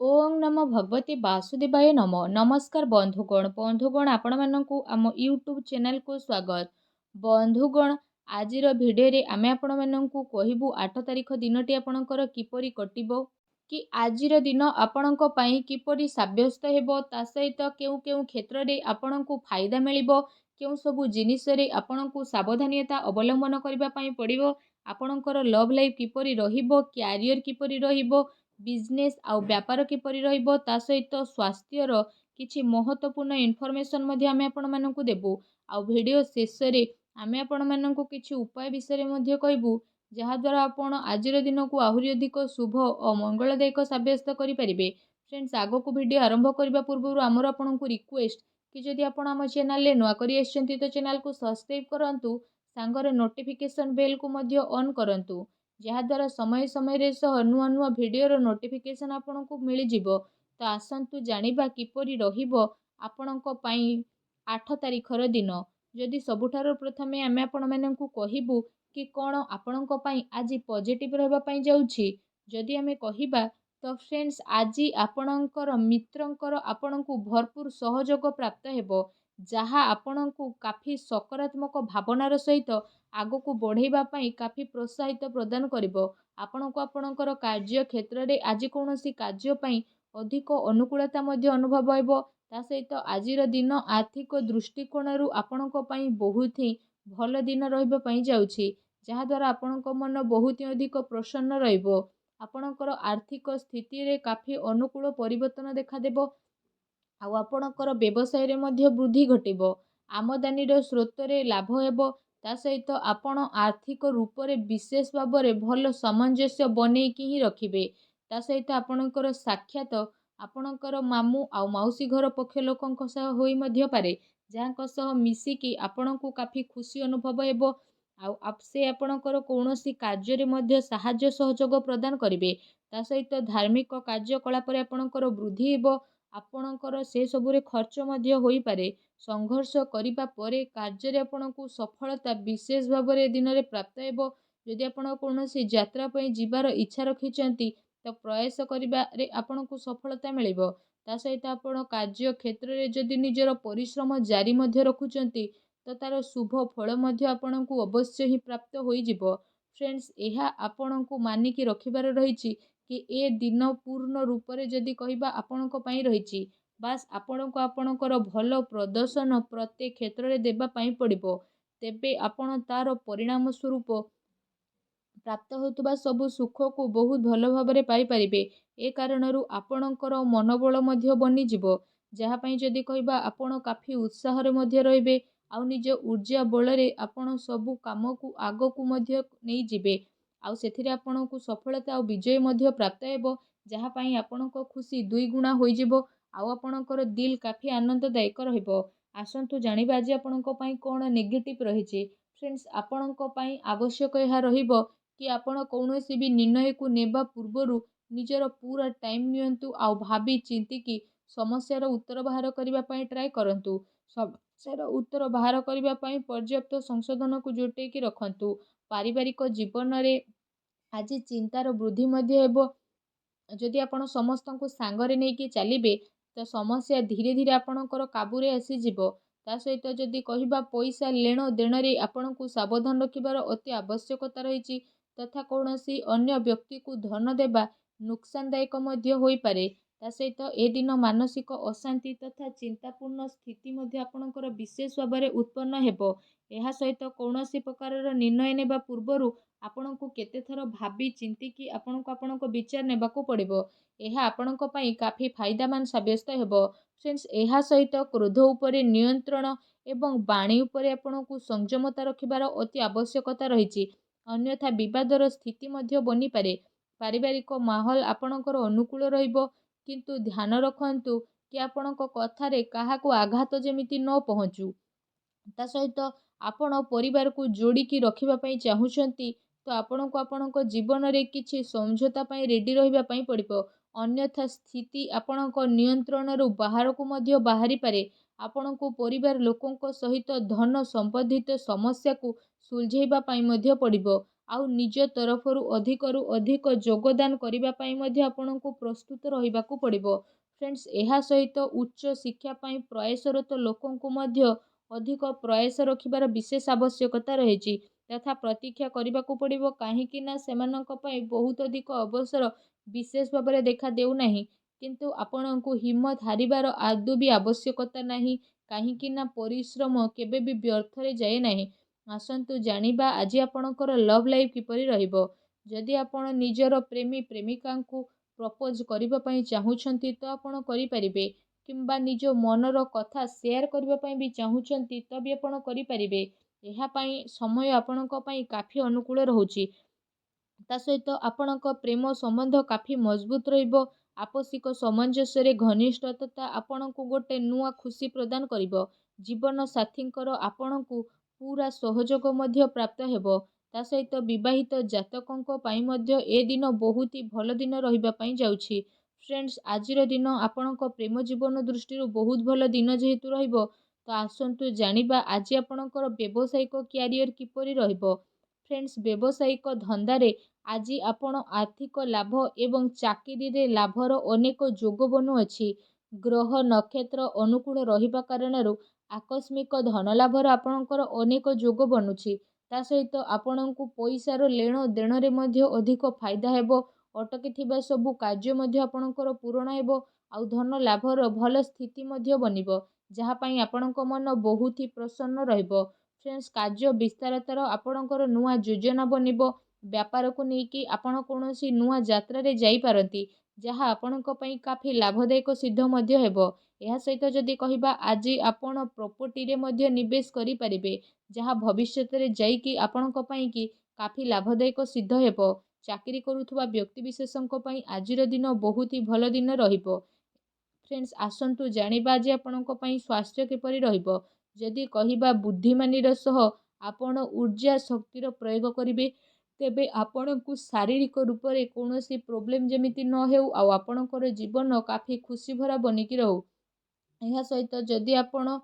ओं नमो भगवते वासुदेवाय नमः। नमस्कार बंधुगण आपण मानकु आम यूट्यूब चैनल को स्वागत। बंधुगण आजिर भिडियो आमे आपण मानकु कहिबु 8 तारिख दिनटी आपणकर किपरि कटिबो कि आजिर दिन आपणक पई किपरि साब्यस्त हेबो ता सहित केउ केउ क्षेत्र रे आपणकु फायदा मिलिबो केउ सबु जिनिस रे आपणकु सावधानता अवलंबन करबा पई पड़िबो आपणकर लव लाइफ किपरि रहिबो कैरियर किपरि रहिबो बिजनेस आउ व्यापार किपरि रहिबो ता सहित स्वास्थ्यर किछि महत्वपूर्ण इनफॉरमेशन मध्ये आमे आपण मानकु देबु आउ वीडियो शेष रे आमे आपण मानकु किछि उपाय विषय मध्ये कहबु जहा द्वारा आपण आजिर दिन को आहुरी अधिक शुभ और मंगलदायक साब्यस्त करि परिबे। फ्रेंड्स आगो को वीडियो आरंभ करबा पूर्व आमर आपनकु रिक्वेस्ट कि जदि आपण आम चैनल ले नुआ करि आछंती तो चैनल को सब्सक्राइब करंतु सांगरे नोटिफिकेशन बेल को मध्ये ऑन करंतु जहाद्वारा समय समय सह नुआ नुआ भिडियोर नोटिफिकेशन आपको मिल जिवो। तो आसंतु जानिबा किपरि रहिबो आपणक पई 8 तारिखर दिन। जदि सबुठारो प्रथमे आमे आपण माननकु कहिबु कि कोन आपणक पई आज पॉजिटिव रहबा पई जाउछि। जदि आमे कहिबा तो फ्रेंड्स आज आपणकर मित्रंकर आपणकु भरपूर सहयोग प्राप्त हेबो जहा आपणकु काफी सकारात्मक भावनार सहित आगो को बढ़ेबा पई काफी प्रोत्साहित प्रदान करिवो। आपणको आपणकर कार्य क्षेत्र रे आज कोनोसी कार्य पई अधिक अनुकूलता मध्ये अनुभव हेबो ता सहित आजिर दिन आर्थिक दृष्टिकोणरू आपणको पई बहुत ही भल दिन रहबा पई जाउछि जहा द्वारा आपणको मन बहुत ही अधिक प्रसन्न रहइबो आपणकर आर्थिक स्थिति रे काफी अनुकूल परिवर्तन देखा देबो आउ आपणकर व्यवसाय रे मध्ये वृद्धि घटिबो आमदानी रो स्रोत रे लाभ हेबो ता सहित आपण आर्थिक रूप रे विशेष भाव रे भल सामंजस्य बनै कि ही रखिबे ता सहित आपणकर साक्षात आपणकर मामू आउ मौसी घर पक्ष लोकंक सह होई मध्ये पारे जांक सह मिसिकी आपणकु काफी खुशी अनुभव हेबो आउ आपसे आपणकर कोनोसी कार्य रे मध्ये सहाय्य सहयोग प्रदान करिवे ता सहित धार्मिक कार्यकलाप रे आपणकर वृद्धि हेबो आपणकर से सबुरे खर्च मध्ये होई पारे संघर्ष करिबा परे कार्य रे आपणकु सफलता विशेष भाव रे दिन रे प्राप्त हेबो जदि आपण कोनोसी यात्रा पई जिबार इच्छा रखिचंती तो प्रयास करिबा रे आपणकु सफलता मिलिबो ता सहित आपण कार्य क्षेत्र रे जदि निजर परिश्रम जारी मध्ये रखुचंती तो तार शुभ फल मध्ये आपणकु अवश्य ही प्राप्त होई जिवो। फ्रेंड्स एहा आपणकु मानिकी रखिबार रहिछि कि ए दिन पूर्ण रूप रे जदि कहिबा आपणक पई रहिछि बास आपणको आपणकर भल प्रदर्शन प्रत्येक क्षेत्र रे देबा पई पड़िबो तेबे आपण तार परिणाम स्वरूप प्राप्त होतुबा सबु सुख को बहुत भल भाव पाई परिबे ए कारणरू आपणकर मनोबल मध्ये बनी जिवो जहा पई जदि कहिबा आपण काफी उत्साह रे मध्ये रहिबे आउ निज ऊर्जा बल रे आपण सबु काम को आगो को मध्ये नै जिबे आउ सेथिरे आपणको सफलता आउ विजय मध्ये प्राप्त हेबो जहा पई आपणको खुशी दुई गुणा होई जिवो आउ आपणकर दिल काफी आनंददायक रहइबो। आसंतु जानिबा आज आपणको पई कोन नेगेटिव रहिछि। फ्रेंड्स आपणको पई आवश्यक एहा रहिबो कि आपण कौनसी भी निर्णय को नेबा पूर्वरु निजर पूरा टाइम नियंतु आउ भाबी चिंती की समस्यार उत्तर बाहर करबा पई ट्राई करंतु समस्यार उत्तर बाहर करबा पई पर्याप्त संशोधन को जोटे की रखंतु पारिवारिक जीवन रे आज चिंतार वृद्धि मध्ये हेबो जदि आपण समस्त को सांगरे नै कि चलिबे तो समस्या धीरे धीरे आपणकर काबू रे आसी जिवो ता सहित जदि कहिबा पैसा लेण देण रे आपणको सावधान रखिबार अति आवश्यकता रहिछि तथा कौनसी अन्य व्यक्ति को धन देबा नुकसानदायक मध्ये होई पारे ता सहित ए दिन मानसिक अशांति तथा चिंतापूर्ण स्थिति मध्ये आपणकर विशेष भाव रे उत्पन्न हेबो एहा सहित कौनसी प्रकारर निर्णय नेबा पूर्वरु आपणको केते थर भाबी चिंती कि आपणको आपणको विचार नेबाको पड़िबो एहा आपणको पई काफी फायदामान साब्यस्त हेबो। फ्रेंड्स एहा सहित क्रोध उपरे नियंत्रण एवं वाणी उपरे आपणको संयमता रखिबार अति आवश्यकता रहिछि अन्यथा विवादर स्थिति मध्ये बनी पारे पारिवारिक माहौल आपणकर अनुकूल रहिबो किंतु ध्यान रखंतु कि आपणको कथारे काहाको आघात जेमिति न पहुंचू ता सहित आपण परिवार को जोड़ी की रखिबा पई चाहुचंती तो आपणको आपणको जीवन रे किछि समझौता पई रेडी रहिबा पई पड़िबो अन्यथा स्थिति आपणको नियंत्रण रु बाहर को मध्ये बाहरी पारे आपणको परिवार लोकंको सहित धन संबंधित समस्या को सुलझेबा पई मध्ये पड़िबो ଆଉ ନିଜ ତରଫରୁ ଅଧିକରୁ ଅଧିକ ଯୋଗଦାନ କରିବା ପାଇଁ ମଧ୍ୟ ଆପଣଙ୍କୁ ପ୍ରସ୍ତୁତ ରହିବାକୁ ପଡ଼ିବ। ଫ୍ରେଣ୍ଡସ୍, ଏହା ସହିତ ଉଚ୍ଚ ଶିକ୍ଷା ପାଇଁ ପ୍ରୟାସରତ ଲୋକଙ୍କୁ ମଧ୍ୟ ଅଧିକ ପ୍ରୟାସ ରଖିବାର ବିଶେଷ ଆବଶ୍ୟକତା ରହିଛି ତଥା ପ୍ରତୀକ୍ଷା କରିବାକୁ ପଡ଼ିବ, କାହିଁକି ନା ସେମାନଙ୍କ ପାଇଁ ବହୁତ ଅଧିକ ଅବସର ବିଶେଷ ଭାବରେ ଦେଖା ଦେଉନାହିଁ। କିନ୍ତୁ ଆପଣଙ୍କୁ ହିମ୍ମତ ହାରିବାର ଆଦୌ ବି ଆବଶ୍ୟକତା ନାହିଁ, କାହିଁକି ନା ପରିଶ୍ରମ କେବେ ବି ବ୍ୟର୍ଥରେ ଯାଏ ନାହିଁ। ଆସନ୍ତୁ ଜାଣିବା ଆଜି ଆପଣଙ୍କର ଲଭ୍ ଲାଇଫ୍ କିପରି ରହିବ। ଯଦି ଆପଣ ନିଜର ପ୍ରେମୀ ପ୍ରେମିକାଙ୍କୁ ପ୍ରପୋଜ କରିବା ପାଇଁ ଚାହୁଁଛନ୍ତି ତ ଆପଣ କରିପାରିବେ, କିମ୍ବା ନିଜ ମନର କଥା ସେୟାର କରିବା ପାଇଁ ବି ଚାହୁଁଛନ୍ତି ତ ବି ଆପଣ କରିପାରିବେ। ଏହା ପାଇଁ ସମୟ ଆପଣଙ୍କ ପାଇଁ କାଫି ଅନୁକୂଳ ରହୁଛି। ତା ସହିତ ଆପଣଙ୍କ ପ୍ରେମ ସମ୍ବନ୍ଧ କାଫି ମଜବୁତ ରହିବ। ଆପୋଷିକ ସାମଞ୍ଜସ୍ୟରେ ଘନିଷ୍ଠତା ଆପଣଙ୍କୁ ଗୋଟେ ନୂଆ ଖୁସି ପ୍ରଦାନ କରିବ। ଜୀବନ ସାଥୀଙ୍କର ଆପଣଙ୍କୁ ପୁରା ସହଯୋଗ ମଧ୍ୟ ପ୍ରାପ୍ତ ହେବ। ତା ସହିତ ବିବାହିତ ଜାତକଙ୍କ ପାଇଁ ମଧ୍ୟ ଏ ଦିନ ବହୁତ ହି ଭଲ ଦିନ ରହିବା ପାଇଁ ଯାଉଛି। ଫ୍ରେଣ୍ଡସ୍, ଆଜିର ଦିନ ଆପଣଙ୍କ ପ୍ରେମ ଜୀବନ ଦୃଷ୍ଟିରୁ ବହୁତ ଭଲ ଦିନ ଯେହେତୁ ରହିବ, ତ ଆସନ୍ତୁ ଜାଣିବା ଆଜି ଆପଣଙ୍କର ବ୍ୟବସାୟିକ କ୍ୟାରିୟର କିପରି ରହିବ। ଫ୍ରେଣ୍ଡସ୍, ବ୍ୟବସାୟିକ ଧନ୍ଦାରେ ଆଜି ଆପଣ ଆର୍ଥିକ ଲାଭ ଏବଂ ଚାକିରିରେ ଲାଭର ଅନେକ ଯୋଗ ବନୁଅଛି। ଗ୍ରହ ନକ୍ଷତ୍ର ଅନୁକୂଳ ରହିବା କାରଣରୁ ଆକସ୍ମିକ ଧନ ଲାଭର ଆପଣଙ୍କର ଅନେକ ଯୋଗ ବନୁଛି। ତା ସହିତ ଆପଣଙ୍କୁ ପଇସାର ଲେଣ ଦେଣରେ ମଧ୍ୟ ଅଧିକ ଫାଇଦା ହେବ। ଅଟକିଥିବା ସବୁ କାର୍ଯ୍ୟ ମଧ୍ୟ ଆପଣଙ୍କର ପୂରଣ ହେବ। ଆଉ ଧନ ଲାଭର ଭଲ ସ୍ଥିତି ମଧ୍ୟ ବନିବ, ଯାହା ପାଇଁ ଆପଣଙ୍କ ମନ ବହୁତ ହି ପ୍ରସନ୍ନ ରହିବ। ଫ୍ରେଣ୍ଡସ୍, କାର୍ଯ୍ୟ ବିସ୍ତାରତାର ଆପଣଙ୍କର ନୂଆ ଯୋଜନା ବନିବ। ବ୍ୟାପାରକୁ ନେଇକି ଆପଣ କୌଣସି ନୂଆ ଯାତ୍ରାରେ ଯାଇପାରନ୍ତି, ଯାହା ଆପଣଙ୍କ ପାଇଁ କାଫି ଲାଭଦାୟକ ସିଦ୍ଧ ମଧ୍ୟ ହେବ। ଏହା ସହିତ ଯଦି କହିବା, ଆଜି ଆପଣ ପ୍ରପର୍ଟିରେ ମଧ୍ୟ ନିବେଶ କରିପାରିବେ, ଯାହା ଭବିଷ୍ୟତରେ ଯାଇକି ଆପଣଙ୍କ ପାଇଁ କି କାଫି ଲାଭଦାୟକ ସିଦ୍ଧ ହେବ। ଚାକିରି କରୁଥିବା ବ୍ୟକ୍ତିବିଶେଷଙ୍କ ପାଇଁ ଆଜିର ଦିନ ବହୁତ ହି ଭଲ ଦିନ ରହିବ। ଫ୍ରେଣ୍ଡସ୍, ଆସନ୍ତୁ ଜାଣିବା ଆଜି ଆପଣଙ୍କ ପାଇଁ ସ୍ୱାସ୍ଥ୍ୟ କିପରି ରହିବ। ଯଦି କହିବା ବୁଦ୍ଧିମାନିର ସହ ଆପଣ ଊର୍ଜା ଶକ୍ତିର ପ୍ରୟୋଗ କରିବେ, ତେବେ ଆପଣଙ୍କୁ ଶାରୀରିକ ରୂପରେ କୌଣସି ପ୍ରୋବ୍ଲେମ୍ ଯେମିତି ନ ହେଉ, ଆଉ ଆପଣଙ୍କର ଜୀବନ କାଫି ଖୁସି ଭରା ବନିକି ରହୁ। ଏହା ସହିତ ଯଦି ଆପଣ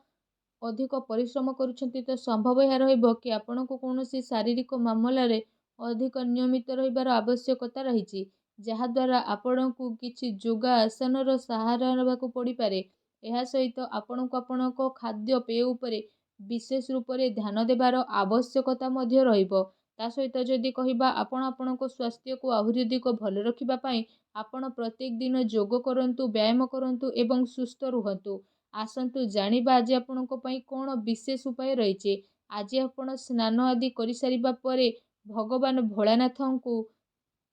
ଅଧିକ ପରିଶ୍ରମ କରୁଛନ୍ତି ତ ସମ୍ଭବ ଏହା ରହିବ କି ଆପଣଙ୍କୁ କୌଣସି ଶାରୀରିକ ମାମଲାରେ ଅଧିକ ନିୟମିତ ରହିବାର ଆବଶ୍ୟକତା ରହିଛି, ଯାହାଦ୍ୱାରା ଆପଣଙ୍କୁ କିଛି ଯୋଗାସନର ସାହାରା ନେବାକୁ ପଡ଼ିପାରେ। ଏହା ସହିତ ଆପଣଙ୍କୁ ଆପଣଙ୍କ ଖାଦ୍ୟପେୟ ଉପରେ ବିଶେଷ ରୂପରେ ଧ୍ୟାନ ଦେବାର ଆବଶ୍ୟକତା ମଧ୍ୟ ରହିବ। ତା ସହିତ ଯଦି କହିବା, ଆପଣ ଆପଣଙ୍କ ସ୍ୱାସ୍ଥ୍ୟକୁ ଆହୁରି ଅଧିକ ଭଲ ରଖିବା ପାଇଁ ଆପଣ ପ୍ରତ୍ୟେକ ଦିନ ଯୋଗ କରନ୍ତୁ, ବ୍ୟାୟାମ କରନ୍ତୁ ଏବଂ ସୁସ୍ଥ ରୁହନ୍ତୁ। ଆସନ୍ତୁ ଜାଣିବା ଆଜି ଆପଣଙ୍କ ପାଇଁ କ'ଣ ବିଶେଷ ଉପାୟ ରହିଛି। ଆଜି ଆପଣ ସ୍ନାନ ଆଦି କରିସାରିବା ପରେ ଭଗବାନ ଭୋଳାନାଥଙ୍କୁ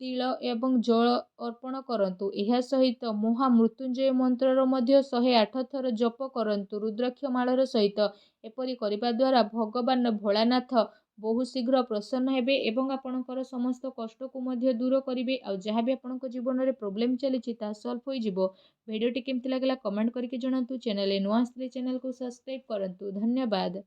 ତିଳ ଏବଂ ଜଳ ଅର୍ପଣ କରନ୍ତୁ। ଏହା ସହିତ ମହାମୃତ୍ୟୁଞ୍ଜୟ ମନ୍ତ୍ରର ମଧ୍ୟ 108 ଥର ଜପ କରନ୍ତୁ ରୁଦ୍ରାକ୍ଷ ମାଳର ସହିତ। ଏପରି କରିବା ଦ୍ୱାରା ଭଗବାନ ଭୋଳାନାଥ ବହୁ ଶୀଘ୍ର ପ୍ରସନ୍ନ ହେବେ ଏବଂ ଆପଣଙ୍କର ସମସ୍ତ କଷ୍ଟକୁ ମଧ୍ୟ ଦୂର କରିବେ। ଆଉ ଯାହା ବି ଆପଣଙ୍କ ଜୀବନରେ ପ୍ରୋବ୍ଲେମ୍ ଚାଲିଛି ତାହା ସଲ୍ଭ ହୋଇଯିବ। ଭିଡ଼ିଓଟି କେମିତି ଲାଗିଲା କମେଣ୍ଟ କରିକି ଜଣାନ୍ତୁ। ଚ୍ୟାନେଲରେ ନୂଆ ଆସିଥିଲେ ଚ୍ୟାନେଲକୁ ସବସ୍କ୍ରାଇବ୍ କରନ୍ତୁ। ଧନ୍ୟବାଦ।